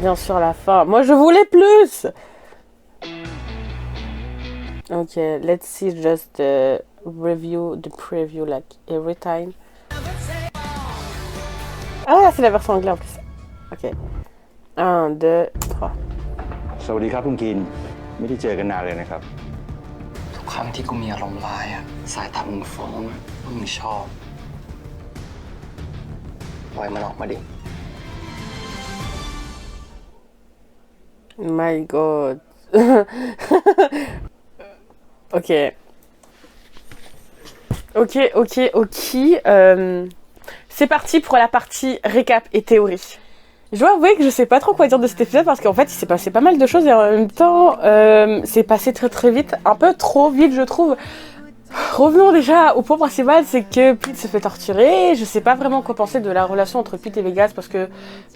bien sûr la fin. Moi je voulais plus. Ok, let's see just the preview like every time. Ah là c'est la version anglaise en plus. Ok. 1, 2, 3. สวัสดีครับคุณกินไม่ได้เจอกันนานเลยนะครับ ทุกครั้งที่กูมีอารมณ์ร้ายอะสายตามึงฟ้องอะว่ามึงชอบปล่อยมันออกมาดิ My God. Ok. C'est parti pour la partie récap et théorie. Je dois avouer que je sais pas trop quoi dire de cet épisode parce qu'en fait il s'est passé pas mal de choses et en même temps c'est passé très très vite, un peu trop vite je trouve. Revenons déjà au point principal, c'est que Pete se fait torturer. Je sais pas vraiment quoi penser de la relation entre Pete et Vegas parce que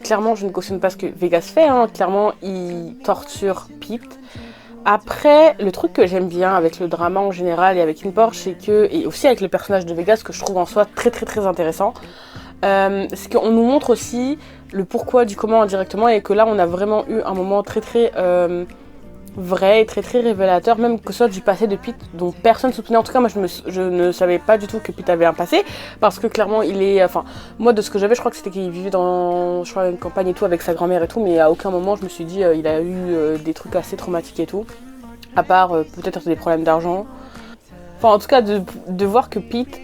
clairement je ne cautionne pas ce que Vegas fait, hein. Clairement il torture Pete. Après, le truc que j'aime bien avec le drama en général et avec une Porsche, c'est que, et aussi avec le personnage de Vegas que je trouve en soi très très très intéressant, c'est qu'on nous montre aussi le pourquoi du comment indirectement et que là on a vraiment eu un moment très très vrai et très très révélateur, même que ce soit du passé de Pete dont personne ne soutenait. En tout cas moi je ne savais pas du tout que Pete avait un passé parce que clairement il est, enfin moi de ce que j'avais je crois que c'était qu'il vivait dans une campagne et tout avec sa grand-mère et tout, mais à aucun moment je me suis dit il a eu des trucs assez traumatiques et tout, à part peut-être des problèmes d'argent. Enfin en tout cas de voir que Pete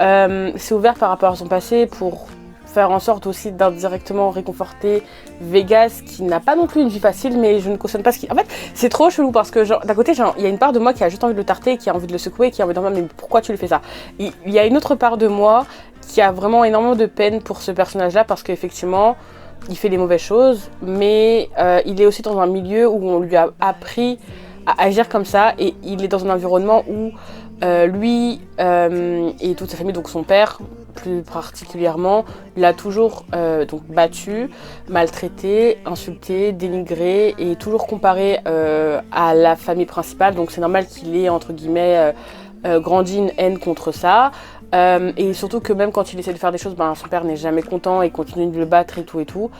s'est ouvert par rapport à son passé pour faire en sorte aussi d'indirectement réconforter Vegas qui n'a pas non plus une vie facile, mais je ne cautionne pas ce qui... En fait c'est trop chelou parce que d'un côté il y a une part de moi qui a juste envie de le tarter, qui a envie de le secouer, qui a envie de dire mais pourquoi tu lui fais ça. Il y a une autre part de moi qui a vraiment énormément de peine pour ce personnage là parce qu'effectivement il fait des mauvaises choses, mais il est aussi dans un milieu où on lui a appris à agir comme ça et il est dans un environnement où Lui et toute sa famille, donc son père plus particulièrement, l'a toujours donc battu, maltraité, insulté, dénigré et toujours comparé à la famille principale. Donc c'est normal qu'il ait entre guillemets grandi une haine contre ça. Et surtout que même quand il essaie de faire des choses, son père n'est jamais content et continue de le battre et tout.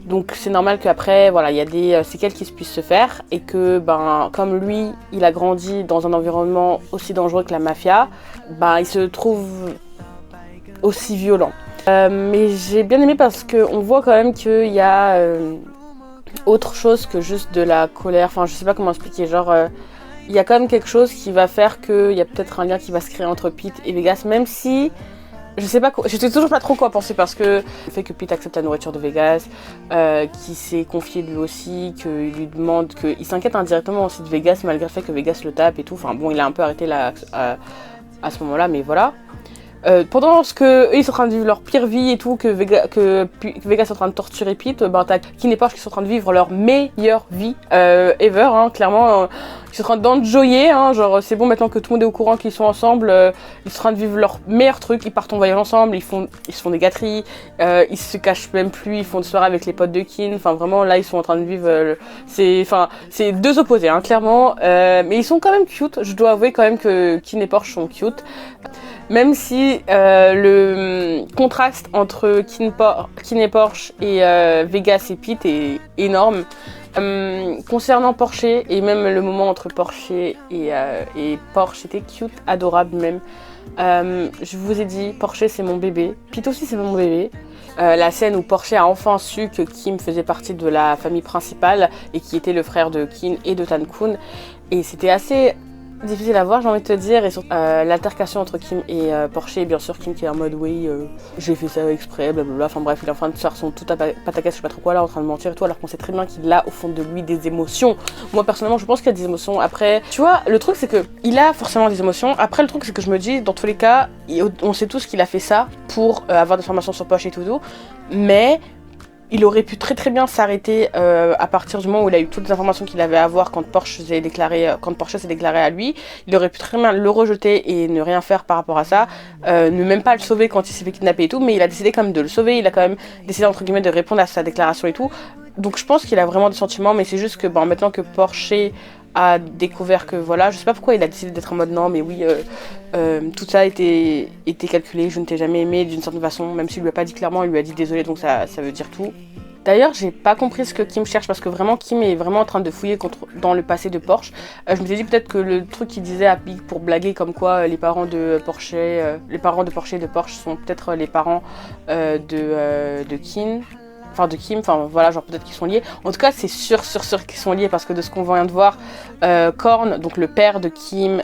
Donc c'est normal qu'après, voilà, il y a des séquelles qui puissent se faire et que, comme lui, il a grandi dans un environnement aussi dangereux que la mafia, il se trouve aussi violent. Mais j'ai bien aimé parce qu'on voit quand même qu'il y a autre chose que juste de la colère. Enfin, je sais pas comment expliquer, genre... il y a quand même quelque chose qui va faire qu'il y a peut-être un lien qui va se créer entre Pete et Vegas, même si je sais toujours pas trop quoi penser, parce que le fait que Pete accepte la nourriture de Vegas, qu'il s'est confié lui aussi, qu'il lui demande, qu'il s'inquiète indirectement aussi de Vegas malgré le fait que Vegas le tape et tout. Enfin bon, il a un peu arrêté là à ce moment-là, mais voilà. Pendant ce que eux, ils sont en train de vivre leur pire vie et tout, que Vegas est en train de torturer Pete, t'as Kin et Porsche qui sont en train de vivre leur meilleure vie ever, clairement. Ils sont en train d'enjoyer, genre c'est bon maintenant que tout le monde est au courant qu'ils sont ensemble, ils sont en train de vivre leur meilleur truc, ils partent en voyage ensemble, ils se font des gâteries, ils se cachent même plus, ils font des soirées avec les potes de Kin, enfin vraiment là ils sont en train de vivre, c'est deux opposés, clairement, mais ils sont quand même cute, je dois avouer quand même que Kin et Porsche sont cute. Même si le contraste entre Kin et Porsche et Vegas et Pete est énorme. Concernant Porsche, et même le moment entre Porsche et Porsche, c'était cute, adorable même. Je vous ai dit, Porsche c'est mon bébé, Pete aussi c'est mon bébé. La scène où Porsche a enfin su que Kim faisait partie de la famille principale et qui était le frère de Kin et de Tan-Kun. Et c'était assez... difficile à voir, j'ai envie de te dire, et surtout l'altercation entre Kim et Porsche, et bien sûr Kim qui est en mode oui, j'ai fait ça exprès, blablabla, enfin bref, il est en train de faire son tout à pataquès, je sais pas trop quoi là, en train de mentir et tout, alors qu'on sait très bien qu'il a au fond de lui des émotions. Moi personnellement, je pense qu'il y a des émotions. Après, tu vois, le truc c'est que il a forcément des émotions. Après, le truc c'est que je me dis, dans tous les cas, on sait tous qu'il a fait ça pour avoir des informations sur Porsche et tout, mais il aurait pu très très bien s'arrêter à partir du moment où il a eu toutes les informations qu'il avait à avoir quand Porsche s'est déclaré à lui. Il aurait pu très bien le rejeter et ne rien faire par rapport à ça, ne même pas le sauver quand il s'est fait kidnapper et tout, mais il a décidé quand même de le sauver, il a quand même décidé entre guillemets de répondre à sa déclaration et tout. Donc je pense qu'il a vraiment des sentiments, mais c'est juste que maintenant que Porsche a découvert que voilà, je sais pas pourquoi il a décidé d'être en mode non mais oui, tout ça était calculé, je ne t'ai jamais aimé d'une certaine façon, même s'il lui a pas dit clairement, il lui a dit désolé, donc ça veut dire tout. D'ailleurs, j'ai pas compris ce que Kim cherche, parce que vraiment Kim est vraiment en train de fouiller dans le passé de Porsche. Je me suis dit peut-être que le truc qu'il disait à Pete pour blaguer comme quoi les parents de Porsche et de Porsche sont peut-être les parents de Kin. Enfin de Kim, enfin voilà, genre peut-être qu'ils sont liés. En tout cas, c'est sûr qu'ils sont liés, parce que de ce qu'on vient de voir, Korn, donc le père de Kim,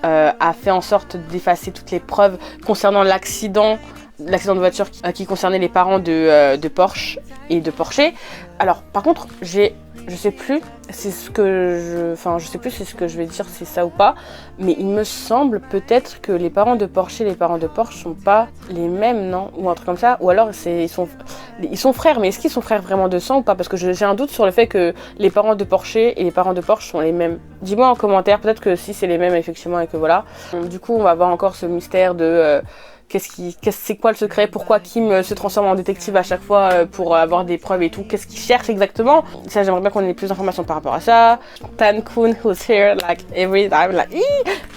a fait en sorte d'effacer toutes les preuves concernant l'accident de voiture qui concernait les parents de Porsche et de Porsche. Alors par contre, je sais plus si ce que je vais dire c'est ça ou pas, mais il me semble peut-être que les parents de Porsche et les parents de Porsche sont pas les mêmes, non? Ou un truc comme ça, ou alors ils sont frères, mais est-ce qu'ils sont frères vraiment de sang ou pas? Parce que j'ai un doute sur le fait que les parents de Porsche et les parents de Porsche sont les mêmes. Dis-moi en commentaire, peut-être que si c'est les mêmes effectivement, et que voilà. Du coup on va avoir encore ce mystère de c'est quoi le secret? Pourquoi Kim se transforme en détective à chaque fois pour avoir des preuves et tout? Qu'est-ce qu'il cherche exactement? Ça, j'aimerais bien qu'on ait plus d'informations par rapport à ça. Tan-Kun, who's here, like, every time, like,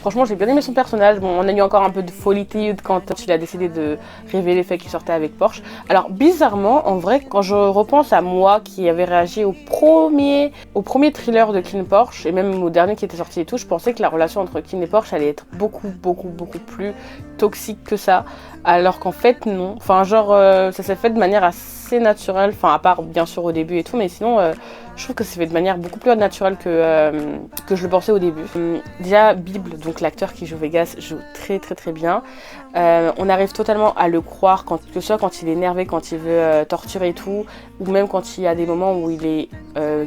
franchement, j'ai bien aimé son personnage. Bon, on a eu encore un peu de folie quand il a décidé de révéler le fait qu'il sortait avec Porsche. Alors, bizarrement, en vrai, quand je repense à moi qui avait réagi au premier thriller de Kin Porsche, et même au dernier qui était sorti et tout, je pensais que la relation entre Kin et Porsche allait être beaucoup plus toxique que ça. Alors qu'en fait non, enfin genre ça s'est fait de manière assez naturelle, enfin à part bien sûr au début et tout, mais sinon je trouve que c'est fait de manière beaucoup plus naturelle que je le pensais au début. Déjà Bible, donc l'acteur qui joue Vegas, joue très bien. On arrive totalement à le croire, que ce soit quand il est énervé, quand il veut torturer et tout, ou même quand il y a des moments où il est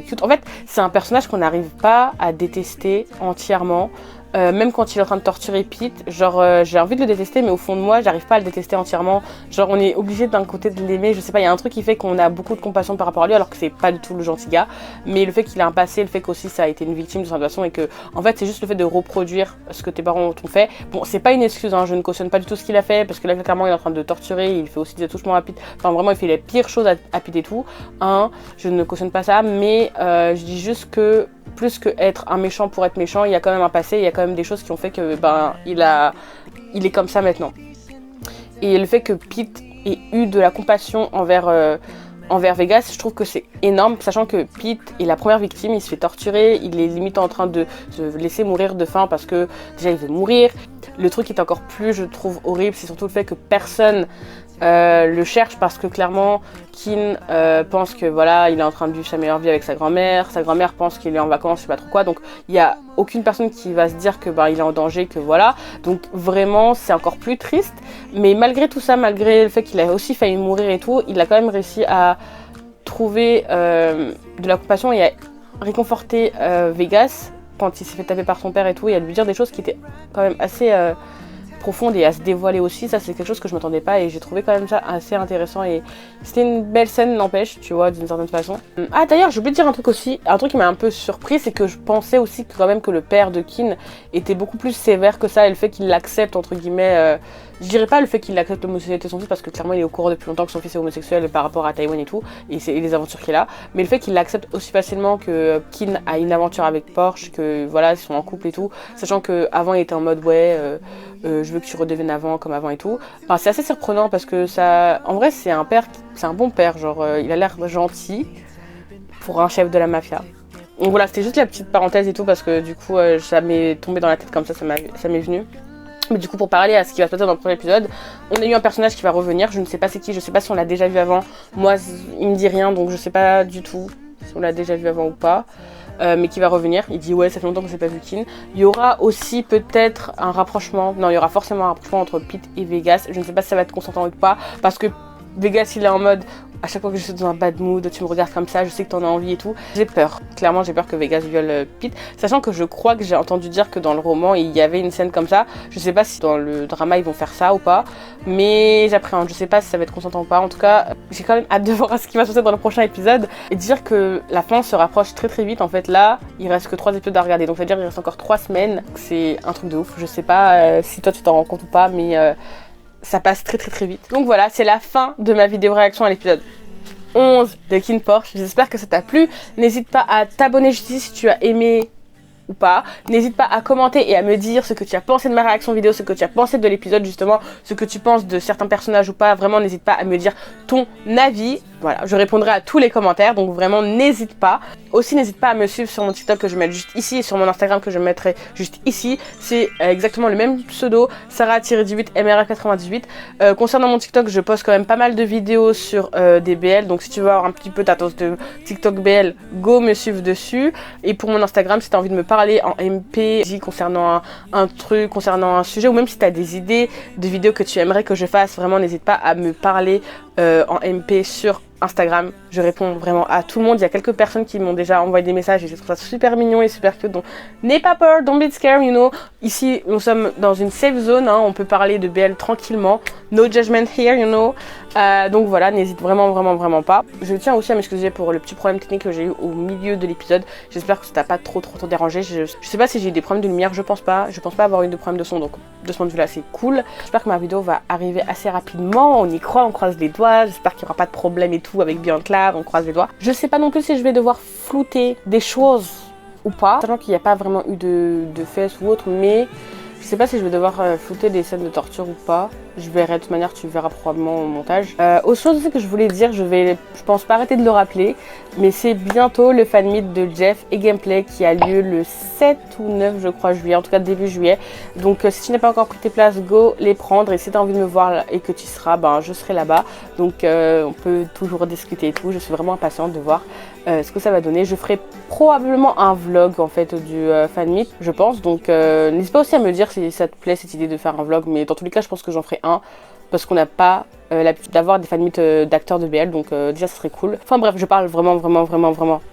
cute. En fait, c'est un personnage qu'on n'arrive pas à détester entièrement. même quand il est en train de torturer Pete, genre j'ai envie de le détester, mais au fond de moi j'arrive pas à le détester entièrement. Genre on est obligé d'un côté de l'aimer, je sais pas, il y a un truc qui fait qu'on a beaucoup de compassion par rapport à lui alors que c'est pas du tout le gentil gars. Mais le fait qu'il a un passé, le fait qu'aussi ça a été une victime de sa façon et que en fait c'est juste le fait de reproduire ce que tes parents t'ont fait. Bon, c'est pas une excuse, hein, je ne cautionne pas du tout ce qu'il a fait parce que là clairement il est en train de torturer, il fait aussi des attouchements à Pete, enfin vraiment il fait les pires choses à Pete et tout. Je ne cautionne pas ça, mais je dis juste que plus que être un méchant pour être méchant, il y a quand même un passé, il y a quand même des choses qui ont fait que il est comme ça maintenant. Et le fait que Pete ait eu de la compassion envers Vegas, je trouve que c'est énorme, sachant que Pete est la première victime, il se fait torturer, il est limite en train de se laisser mourir de faim parce que déjà il veut mourir. Le truc qui est encore plus, je trouve, horrible, c'est surtout le fait que personne le cherche parce que clairement Kin pense que voilà, il est en train de vivre sa meilleure vie avec sa grand-mère pense qu'il est en vacances, je sais pas trop quoi, donc il y a aucune personne qui va se dire que il est en danger, que voilà, donc vraiment c'est encore plus triste. Mais malgré tout ça, malgré le fait qu'il a aussi failli mourir et tout, il a quand même réussi à trouver de la compassion et à réconforter Vegas quand il s'est fait taper par son père et tout, et à lui dire des choses qui étaient quand même assez profonde et à se dévoiler aussi. Ça c'est quelque chose que je m'attendais pas et j'ai trouvé quand même ça assez intéressant et c'était une belle scène, n'empêche, tu vois, d'une certaine façon. Ah d'ailleurs j'ai oublié de dire un truc aussi, un truc qui m'a un peu surpris, c'est que je pensais aussi que quand même que le père de Kin était beaucoup plus sévère que ça, et le fait qu'il l'accepte entre guillemets, je dirais pas le fait qu'il accepte l'homosexualité de son fils parce que clairement il est au courant depuis longtemps que son fils est homosexuel par rapport à Taïwan et tout, et les aventures qu'il a, mais le fait qu'il l'accepte aussi facilement que Kin a une aventure avec Porsche, que voilà, ils sont en couple et tout, sachant que avant il était en mode ouais je veux que tu redeviennes comme avant et tout. Enfin, c'est assez surprenant parce que ça, en vrai c'est un père, c'est un bon père, genre il a l'air gentil pour un chef de la mafia. Donc voilà, c'était juste la petite parenthèse et tout parce que du coup ça m'est tombé dans la tête comme ça m'est venu. Mais du coup, pour parler à ce qui va se passer dans le premier épisode, on a eu un personnage qui va revenir, je ne sais pas c'est qui, je sais pas si on l'a déjà vu avant. Moi il me dit rien, donc je sais pas du tout si on l'a déjà vu avant ou pas. Mais qui va revenir, il dit ouais ça fait longtemps que j'ai pas vu Kin. Il y aura aussi peut-être un rapprochement, non il y aura forcément un rapprochement entre Pete et Vegas, je ne sais pas si ça va être consentant ou pas, parce que Vegas il est en mode à chaque fois que je suis dans un bad mood, tu me regardes comme ça, je sais que t'en as envie et tout. J'ai peur, clairement j'ai peur que Vegas viole Pete, sachant que je crois que j'ai entendu dire que dans le roman il y avait une scène comme ça. Je sais pas si dans le drama ils vont faire ça ou pas, mais j'appréhende, je sais pas si ça va être consentant ou pas. En tout cas, j'ai quand même hâte de voir ce qui va se passer dans le prochain épisode et dire que la fin se rapproche très très vite. En fait là, il reste que 3 épisodes à regarder, donc c'est à dire qu'il reste encore 3 semaines, c'est un truc de ouf. Je sais pas si toi tu t'en rends compte ou pas, mais ça passe très très très vite. Donc voilà, c'est la fin de ma vidéo réaction à l'épisode 11 de Kin Porsche. J'espère que ça t'a plu. N'hésite pas à t'abonner juste ici si tu as aimé ou pas. N'hésite pas à commenter et à me dire ce que tu as pensé de ma réaction vidéo, ce que tu as pensé de l'épisode justement, ce que tu penses de certains personnages ou pas. Vraiment n'hésite pas à me dire ton avis. Voilà, je répondrai à tous les commentaires, donc vraiment n'hésite pas. Aussi n'hésite pas à me suivre sur mon TikTok que je vais mettre juste ici et sur mon Instagram que je mettrai juste ici. C'est exactement le même pseudo, Sarah-18MRF98. Concernant mon TikTok, je poste quand même pas mal de vidéos sur des BL, donc si tu veux avoir un petit peu ta dose de TikTok BL, go me suivre dessus. Et pour mon Instagram, si tu as envie de me parler en MP concernant un truc, concernant un sujet, ou même si tu as des idées de vidéos que tu aimerais que je fasse, vraiment n'hésite pas à me parler en MP sur Instagram. Je réponds vraiment à tout le monde. Il y a quelques personnes qui m'ont déjà envoyé des messages et je trouve ça super mignon et super cute, donc n'aie pas peur, don't be scared, you know. Ici nous sommes dans une safe zone, hein. On peut parler de BL tranquillement, no judgment here, you know. Donc voilà, n'hésite vraiment pas. Je tiens aussi à m'excuser pour le petit problème technique que j'ai eu au milieu de l'épisode. J'espère que ça t'a pas trop dérangé. Je sais pas si j'ai eu des problèmes de lumière, je pense pas avoir eu de problème de son, donc de ce point de vue là c'est cool. J'espère que ma vidéo va arriver assez rapidement, on y croit, on croise les doigts. J'espère qu'il n'y aura pas de problème et tout avec Beyond Cloud, on croise les doigts. Je sais pas non plus si je vais devoir flouter des choses ou pas, sachant qu'il n'y a pas vraiment eu de fesses ou autre, mais je sais pas si je vais devoir flouter des scènes de torture ou pas. Je verrai, de toute manière tu verras probablement au montage. Autre chose aussi que je voulais dire, je pense pas arrêter de le rappeler, mais c'est bientôt le fan meet de Jeff et Gameplay qui a lieu le 7 ou 9 je crois juillet, en tout cas début juillet. Donc si tu n'as pas encore pris tes places, go les prendre, et si tu as envie de me voir et que tu seras, je serai là-bas. Donc on peut toujours discuter et tout, je suis vraiment impatiente de voir ce que ça va donner. Je ferai probablement un vlog en fait du fan meet, je pense, donc n'hésite pas aussi à me dire si ça te plaît cette idée de faire un vlog, mais dans tous les cas je pense que j'en ferai un parce qu'on n'a pas l'habitude d'avoir des fan meets d'acteurs de BL, donc déjà ça serait cool. Enfin bref, je parle vraiment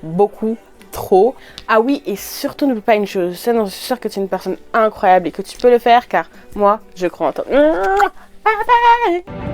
beaucoup trop. Ah oui, et surtout n'oublie pas une chose, je suis sûre que tu es une personne incroyable et que tu peux le faire car moi, je crois en toi. Bye bye.